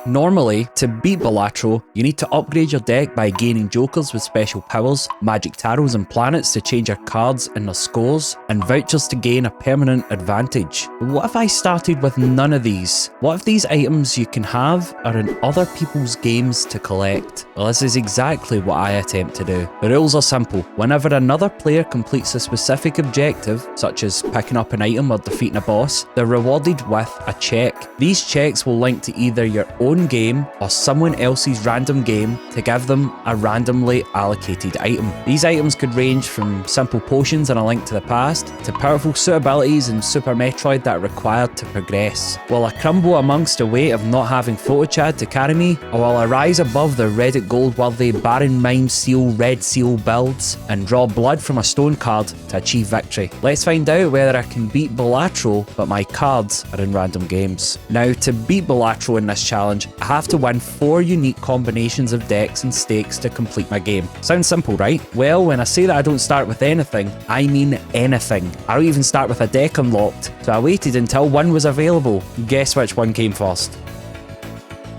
Normally, to beat Balatro, you need to upgrade your deck by gaining jokers with special powers, magic tarots and planets to change your cards and their scores, and vouchers to gain a permanent advantage. But what if I started with none of these? What if these items you can have are in other people's games to collect? Well, this is exactly what I attempt to do. The rules are simple. Whenever another player completes a specific objective, such as picking up an item or defeating a boss, they're rewarded with a check. These checks will link to either your own game or someone else's random game to give them a randomly allocated item. These items could range from simple potions and a link to the past, to powerful suit abilities in Super Metroid that are required to progress. Will I crumble amongst the weight of not having PhotoChad to carry me, or will I rise above the Reddit gold-worthy Baron Mime Seal Red Seal builds and draw blood from a stone card to achieve victory? Let's find out whether I can beat Balatro, but my cards are in random games. Now, to beat Balatro in this challenge, I have to win 4 unique combinations of decks and stakes to complete my game. Sounds simple, right? Well, when I say that I don't start with anything, I mean anything. I don't even start with a deck unlocked, so I waited until one was available. Guess which one came first?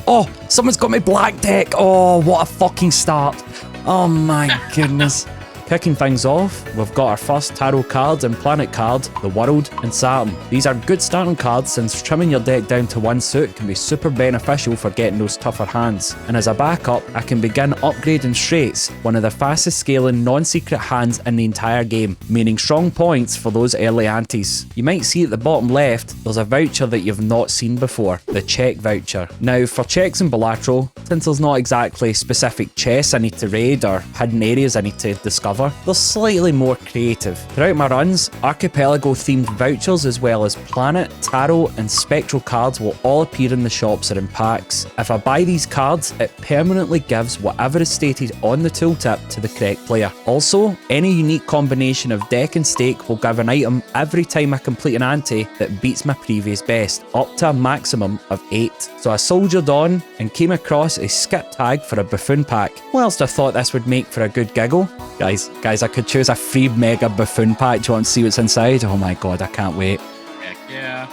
Oh, someone's got my black deck! Oh, what a fucking start! Oh my goodness. Kicking things off, we've got our first tarot card and planet card, the World and Saturn. These are good starting cards since trimming your deck down to one suit can be super beneficial for getting those tougher hands. And as a backup, I can begin upgrading Straits, one of the fastest scaling non-secret hands in the entire game, meaning strong points for those early antes. You might see at the bottom left, there's a voucher that you've not seen before, the check voucher. Now for checks in Balatro, since there's not exactly specific chests I need to raid or hidden areas I need to discover, they're slightly more creative. Throughout my runs, Archipelago themed vouchers as well as planet, tarot and spectral cards will all appear in the shops or in packs. If I buy these cards, it permanently gives whatever is stated on the tooltip to the correct player. Also, any unique combination of deck and stake will give an item every time I complete an ante that beats my previous best, up to a maximum of 8. So I soldiered on and came across a skip tag for a buffoon pack. Whilst I thought this would make for a good giggle, Guys, I could choose a free mega buffoon pack. Do you want to see what's inside? Oh my god, I can't wait. Heck yeah.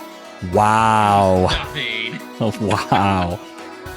Wow. Nothing. Oh, wow.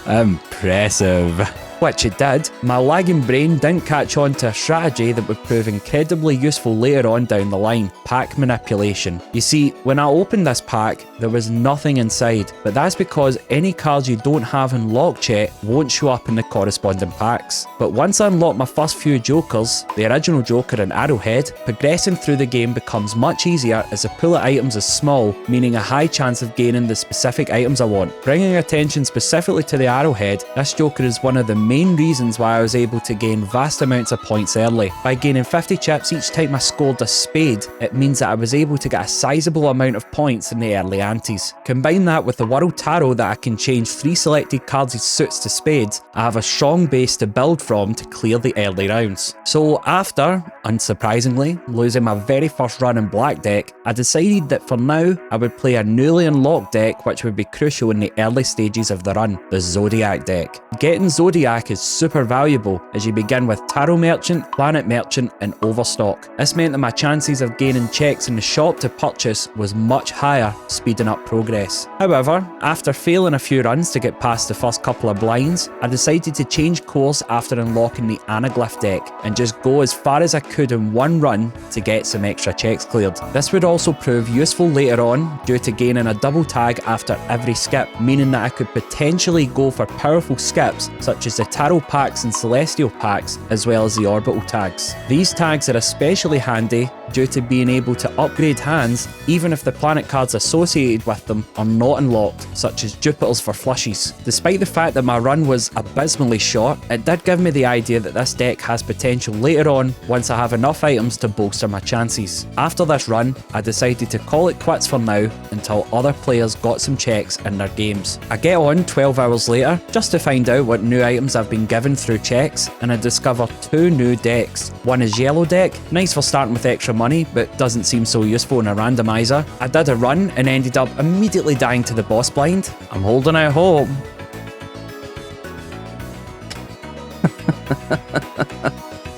Impressive. Which it did. My lagging brain didn't catch on to a strategy that would prove incredibly useful later on down the line: pack manipulation. You see, when I opened this pack, there was nothing inside, but that's because any cards you don't have in lock check won't show up in the corresponding packs. But once I unlock my first few jokers, the original joker and arrowhead, progressing through the game becomes much easier as the pool of items is small, meaning a high chance of gaining the specific items I want. Bringing attention specifically to the arrowhead, this joker is one of the main reasons why I was able to gain vast amounts of points early. By gaining 50 chips each time I scored a spade, it means that I was able to get a sizable amount of points in the early antes. Combine that with the World Tarot that I can change 3 selected cards' suits to spades, I have a strong base to build from to clear the early rounds. So after, unsurprisingly, losing my very first run in black deck, I decided that for now I would play a newly unlocked deck which would be crucial in the early stages of the run, the Zodiac deck. Getting Zodiac is super valuable as you begin with Tarot Merchant, Planet Merchant and Overstock. This meant that my chances of gaining checks in the shop to purchase was much higher, speeding up progress. However, after failing a few runs to get past the first couple of blinds, I decided to change course after unlocking the Anaglyph deck and just go as far as I could in one run to get some extra checks cleared. This would also prove useful later on due to gaining a double tag after every skip, meaning that I could potentially go for powerful skips such as the Tarot packs and Celestial packs, as well as the orbital tags. These tags are especially handy due to being able to upgrade hands even if the planet cards associated with them are not unlocked, such as Jupiter's for flushies. Despite the fact that my run was abysmally short, it did give me the idea that this deck has potential later on once I have enough items to bolster my chances. After this run, I decided to call it quits for now until other players got some checks in their games. I get on 12 hours later just to find out what new items I've been given through checks, and I discover 2 new decks. One is Yellow deck, nice for starting with extra money, but doesn't seem so useful in a randomizer. I did a run and ended up immediately dying to the boss blind. I'm holding out hope.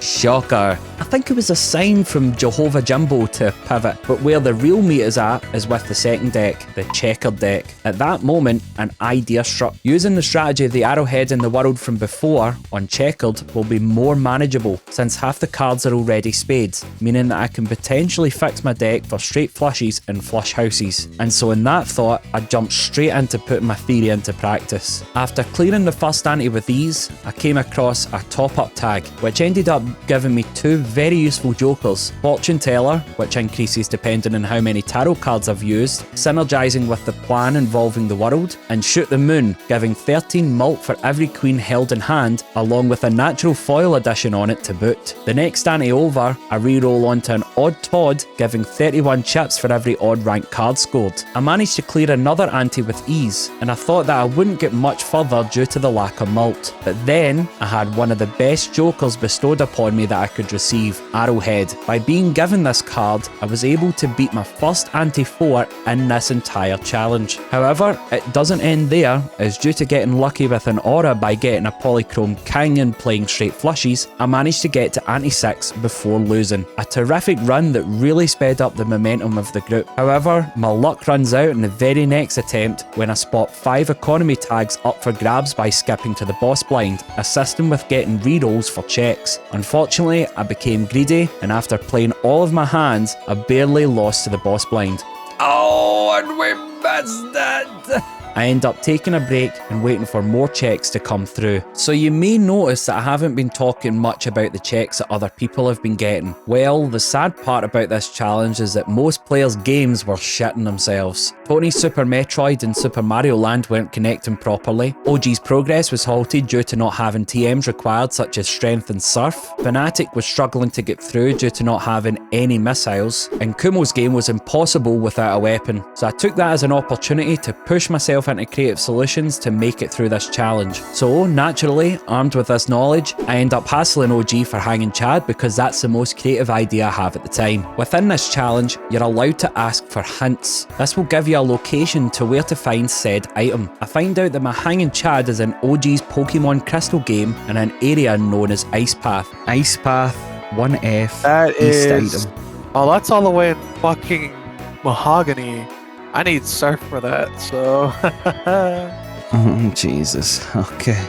Shocker. I think it was a sign from Jehovah Jumbo to pivot, but where the real meat is at is with the second deck, the checkered deck. At that moment, an idea struck. Using the strategy of the arrowhead in the world from before on checkered will be more manageable, since half the cards are already spades, meaning that I can potentially fix my deck for straight flushes and flush houses. And so in that thought, I jumped straight into putting my theory into practice. After clearing the first ante with ease, I came across a top-up tag, which ended up giving me two very useful jokers: Fortune Teller, which increases depending on how many tarot cards I've used, synergizing with the plan involving the world, and Shoot the Moon, giving 13 mult for every queen held in hand, along with a natural foil addition on it to boot. The next ante over, I re-roll onto an odd Todd, giving 31 chips for every odd rank card scored. I managed to clear another ante with ease, and I thought that I wouldn't get much further due to the lack of mult. But then, I had one of the best jokers bestowed upon me that I could receive, Arrowhead. By being given this card, I was able to beat my first ante 4 in this entire challenge. However, it doesn't end there, as due to getting lucky with an aura by getting a polychrome king and playing straight flushes, I managed to get to ante 6 before losing. A terrific run that really sped up the momentum of the group. However, my luck runs out in the very next attempt when I spot 5 economy tags up for grabs by skipping to the boss blind, assisting with getting rerolls for checks. Unfortunately, I became greedy, and after playing all of my hands, I barely lost to the boss blind. Oh, and we missed it! I end up taking a break and waiting for more checks to come through. So you may notice that I haven't been talking much about the checks that other people have been getting. Well, the sad part about this challenge is that most players' games were shitting themselves. Tony's Super Metroid and Super Mario Land weren't connecting properly. OG's progress was halted due to not having TMs required such as Strength and Surf. Fnatic was struggling to get through due to not having any missiles. And Kumo's game was impossible without a weapon. So I took that as an opportunity to push myself into creative solutions to make it through this challenge. So naturally, armed with this knowledge, I end up hassling OG for hanging Chad because that's the most creative idea I have at the time. Within this challenge, you're allowed to ask for hints. This will give you a location to where to find said item. I find out that my hanging Chad is in OG's Pokemon Crystal game in an area known as Ice Path. Ice Path, 1F, That East is... item. Oh, that's all the way in fucking Mahogany. I need Surf for that, so... Oh, Jesus. Okay.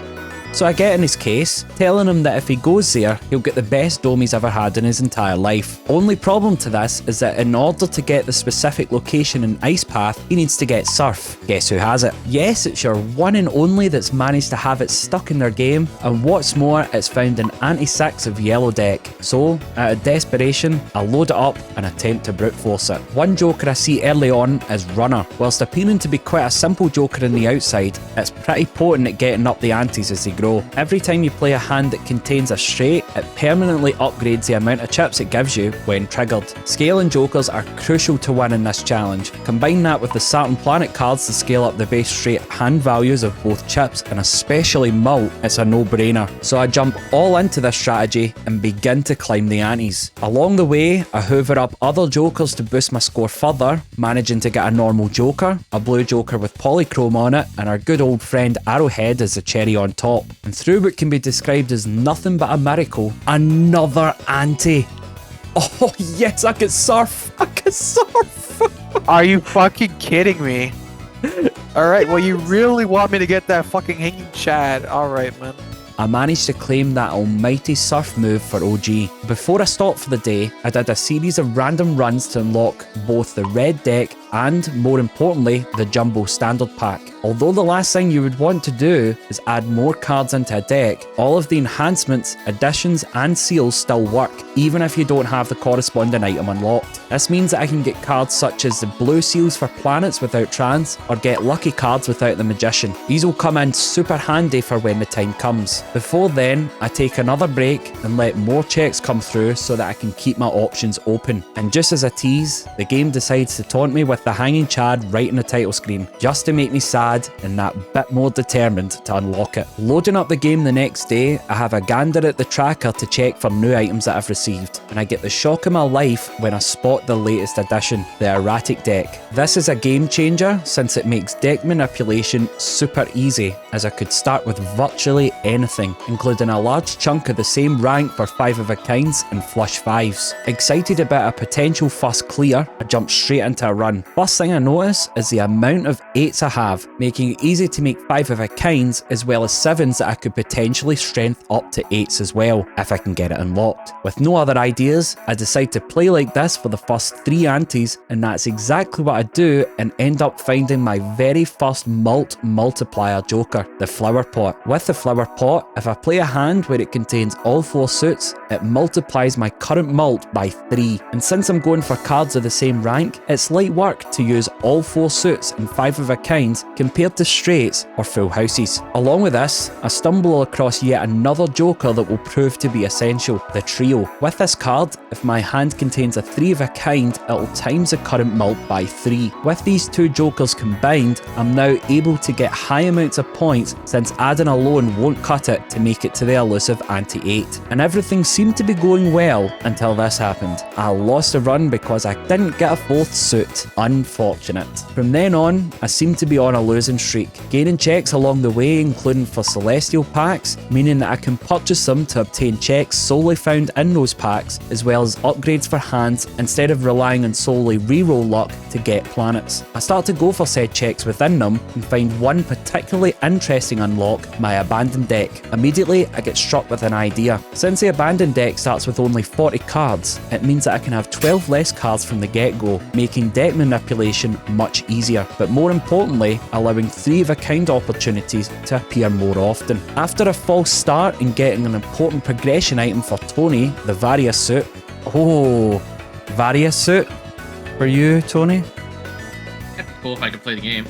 So I get in his case, telling him that if he goes there, he'll get the best dome he's ever had in his entire life. Only problem to this is that in order to get the specific location in Ice Path, he needs to get Surf. Guess who has it? Yes, it's your one and only that's managed to have it stuck in their game, and what's more, it's found in ante 6 of Yellow deck. So, out of desperation, I load it up and attempt to brute force it. One joker I see early on is Runner. Whilst appearing to be quite a simple joker in the outside, it's pretty potent at getting up the antes as they grow. Every time you play a hand that contains a straight, it permanently upgrades the amount of chips it gives you when triggered. Scale and jokers are crucial to winning this challenge. Combine that with the Saturn Planet cards to scale up the base straight hand values of both chips and especially mult, it's a no-brainer. So I jump all into this strategy and begin to climb the antes. Along the way, I hoover up other jokers to boost my score further, managing to get a normal joker, a blue joker with polychrome on it, and our good old friend Arrowhead as the cherry on top. And through what can be described as nothing but a miracle, another ante. Oh yes, I can surf! I can surf! Are you fucking kidding me? Alright, well you really want me to get that fucking hanging Chad. Alright, man. I managed to claim that almighty surf move for OG. Before I stopped for the day, I did a series of random runs to unlock both the red deck and, more importantly, the Jumbo Standard Pack. Although the last thing you would want to do is add more cards into a deck, all of the enhancements, additions and seals still work, even if you don't have the corresponding item unlocked. This means that I can get cards such as the blue seals for planets without trans, or get lucky cards without the magician. These will come in super handy for when the time comes. Before then, I take another break and let more checks come through so that I can keep my options open. And just as a tease, the game decides to taunt me with the hanging Chad right in the title screen, just to make me sad glad and that bit more determined to unlock it. Loading up the game the next day, I have a gander at the tracker to check for new items that I've received, and I get the shock of my life when I spot the latest addition, the erratic deck. This is a game changer since it makes deck manipulation super easy, as I could start with virtually anything, including a large chunk of the same rank for 5 of a kinds and flush 5s. Excited about a potential first clear, I jump straight into a run. First thing I notice is the amount of 8s I have, making it easy to make 5 of a kinds as well as 7s that I could potentially strength up to 8s as well, if I can get it unlocked. With no other ideas, I decide to play like this for the first 3 antes, and that's exactly what I do and end up finding my very first multiplier joker, the flower pot. With the flower pot, if I play a hand where it contains all 4 suits, it multiplies my current mult by 3, and since I'm going for cards of the same rank, it's light work to use all 4 suits and 5 of a kinds compared to straights or full houses. Along with this, I stumble across yet another joker that will prove to be essential, the trio. With this card, if my hand contains a 3 of a kind, it'll times the current mult by 3. With these 2 jokers combined, I'm now able to get high amounts of points since adding alone won't cut it to make it to the elusive ante-8. And everything seemed to be going well until this happened. I lost a run because I didn't get a 4th suit. Unfortunate. From then on, I seemed to be on a losing streak, gaining checks along the way, including for celestial packs, meaning that I can purchase them to obtain checks solely found in those packs, as well as upgrades for hands instead of relying on solely reroll luck to get planets. I start to go for said checks within them and find one particularly interesting unlock, my abandoned deck. Immediately, I get struck with an idea. Since the abandoned deck starts with only 40 cards, it means that I can have 12 less cards from the get-go, making deck manipulation much easier, but more importantly, allowing 3 of a kind opportunities to appear more often. After a false start and getting an important progression item for Tony, the Various suit. Oh, Various suit? For you, Tony? That'd be cool if I could play the game.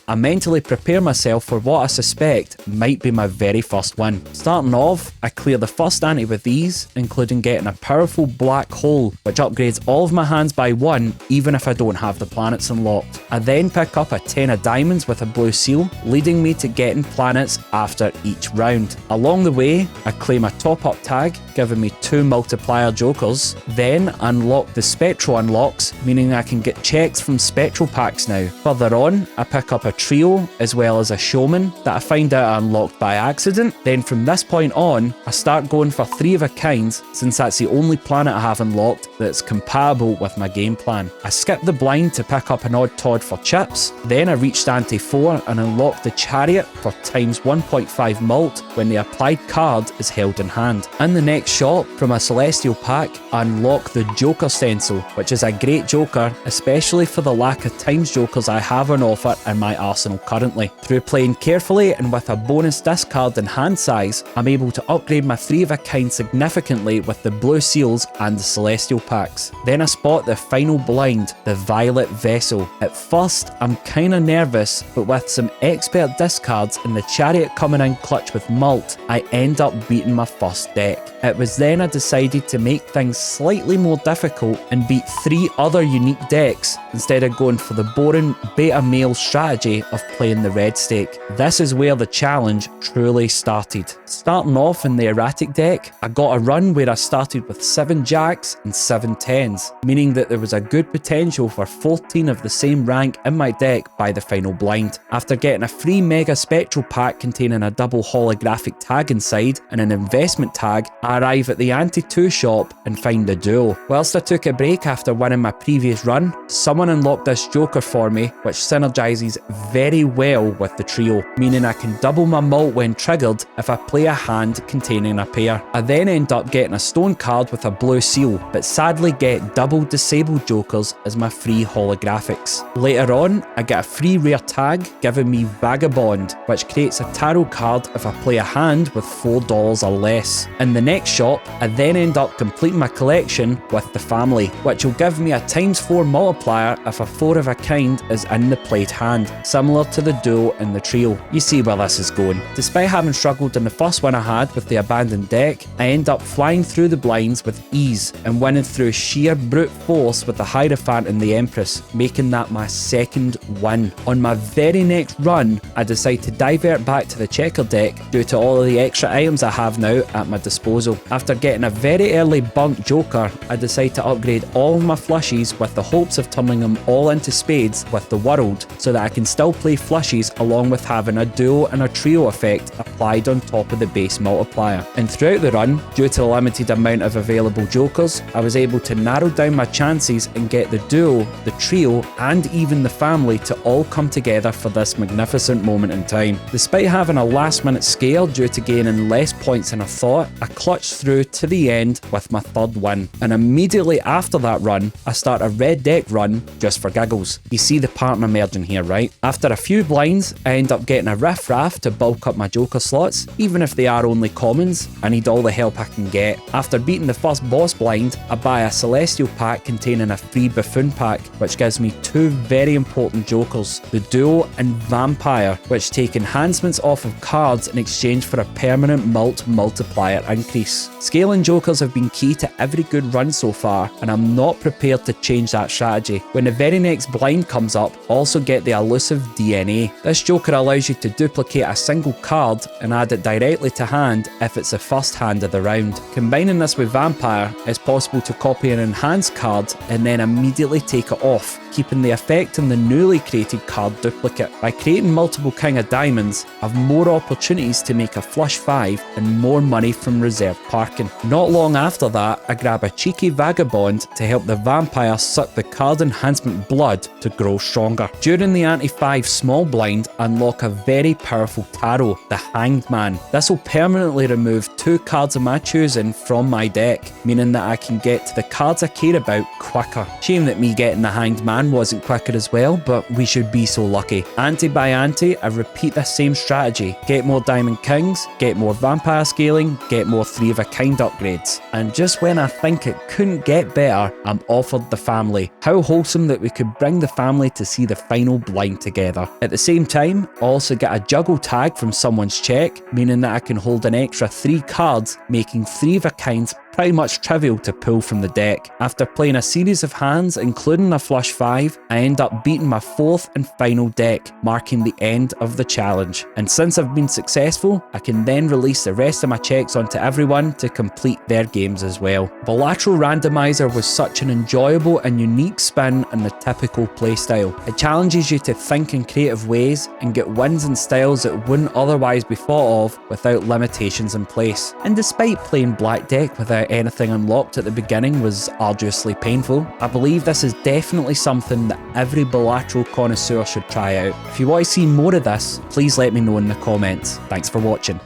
I mentally prepare myself for what I suspect might be my very first win. Starting off, I clear the first ante with ease, including getting a powerful black hole, which upgrades all of my hands by 1, even if I don't have the planets unlocked. I then pick up a 10 of diamonds with a blue seal, leading me to getting planets after each round. Along the way, I claim a top-up tag, giving me 2 multiplier jokers, then unlock the spectral unlocks, meaning I can get checks from spectral packs now. Further on, I pick up a trio as well as a showman that I find out I unlocked by accident. Then from this point on, I start going for 3 of a kinds, since that's the only planet I have unlocked that's compatible with my game plan. I skip the blind to pick up an odd Todd for chips, then I reached ante 4 and unlocked the chariot for times 1.5 mult when the applied card is held in hand. In the next shop, from a celestial pack, I unlock the Joker stencil, which is a great joker, especially for the lack of times jokers I have on offer in my arsenal currently. Through playing carefully and with a bonus discard and hand size, I'm able to upgrade my 3 of a kind significantly with the blue seals and the celestial packs. Then I spot the final blind, the violet vessel. At first, I'm kinda nervous, but with some expert discards and the chariot coming in clutch with mult, I end up beating my first deck. It was then I decided to make things slightly more difficult and beat 3 other unique decks instead of going for the boring beta male strategy of playing the red stake. This is where the challenge truly started. Starting off in the erratic deck, I got a run where I started with 7 jacks and 7 tens, meaning that there was a good potential for 14 of the same rank in my deck by the final blind. After getting a free mega spectral pack containing a double holographic tag inside and an investment tag, I arrive at the ante 2 shop and find the duo. Whilst I took a break after winning my previous run, someone unlocked this joker for me, which synergizes very well with the trio, meaning I can double my mult when triggered if I play a hand containing a pair. I then end up getting a stone card with a blue seal, but sadly get double disabled jokers as my free holographics. Later on, I get a free rare tag giving me Vagabond, which creates a tarot card if I play a hand with $4 or less. In the next shop, I then end up completing my collection with the family, which will give me a ×4 multiplier if a 4 of a kind is in the played hand. similar to the duo and the trio. You see where this is going. Despite having struggled in the first one I had with the abandoned deck, I end up flying through the blinds with ease and winning through sheer brute force with the Hierophant and the Empress, making that my second win. On my very next run, I decide to divert back to the checkered deck due to all of the extra items I have now at my disposal. After getting a very early bunk joker, I decide to upgrade all of my flushies with the hopes of turning them all into spades with the world, so that I can still play flushies along with having a duo and a trio effect applied on top of the base multiplier. And throughout the run, due to the limited amount of available jokers, I was able to narrow down my chances and get the duo, the trio, and even the family to all come together for this magnificent moment in time. Despite having a last minute scare due to gaining less points than I thought, I clutched through to the end with my third win. And immediately after that run, I start a red deck run just for giggles. You see the pattern emerging here, right? After a few blinds, I end up getting a riff raff to bulk up my joker slots. Even if they are only commons, I need all the help I can get. After beating the first boss blind, I buy a celestial pack containing a free buffoon pack, which gives me two very important jokers, the duo and vampire, which take enhancements off of cards in exchange for a permanent multiplier increase. Scaling jokers have been key to every good run so far, and I'm not prepared to change that strategy. When the very next blind comes up, also get the elusive DNA. This joker allows you to duplicate a single card and add it directly to hand if it's the first hand of the round. Combining this with vampire, it's possible to copy an enhanced card and then immediately take it off, keeping the effect on the newly created card duplicate. By creating multiple King of Diamonds, I've more opportunities to make a flush 5 and more money from reserve parking. Not long after that, I grab a cheeky vagabond to help the vampire suck the card enhancement blood to grow stronger. During the anti-5 small blind, I unlock a very powerful tarot, the Hanged Man. This will permanently remove 2 cards of my choosing from my deck, meaning that I can get to the cards I care about quicker. Shame that me getting the Hanged Man wasn't quicker as well, but we should be so lucky. Ante by ante, I repeat the same strategy. Get more Diamond Kings, get more vampire scaling, get more 3 of a kind upgrades. And just when I think it couldn't get better, I'm offered the family. How wholesome that we could bring the family to see the final blind together. At the same time, I also get a juggle tag from someone's check, meaning that I can hold an extra 3 cards, making 3 of a kinds pretty much trivial to pull from the deck. After playing a series of hands, including a flush 5, I end up beating my 4th and final deck, marking the end of the challenge. And since I've been successful, I can then release the rest of my checks onto everyone to complete their games as well. Balatro randomizer was such an enjoyable and unique spin on the typical playstyle. It challenges you to think in creative ways and get wins in styles that wouldn't otherwise be thought of without limitations in place. And despite playing black deck without anything unlocked at the beginning was arduously painful, I believe this is definitely something that every Balatro connoisseur should try out. If you want to see more of this, please let me know in the comments. Thanks for watching.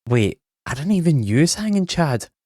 Wait, I didn't even use Hanging Chad.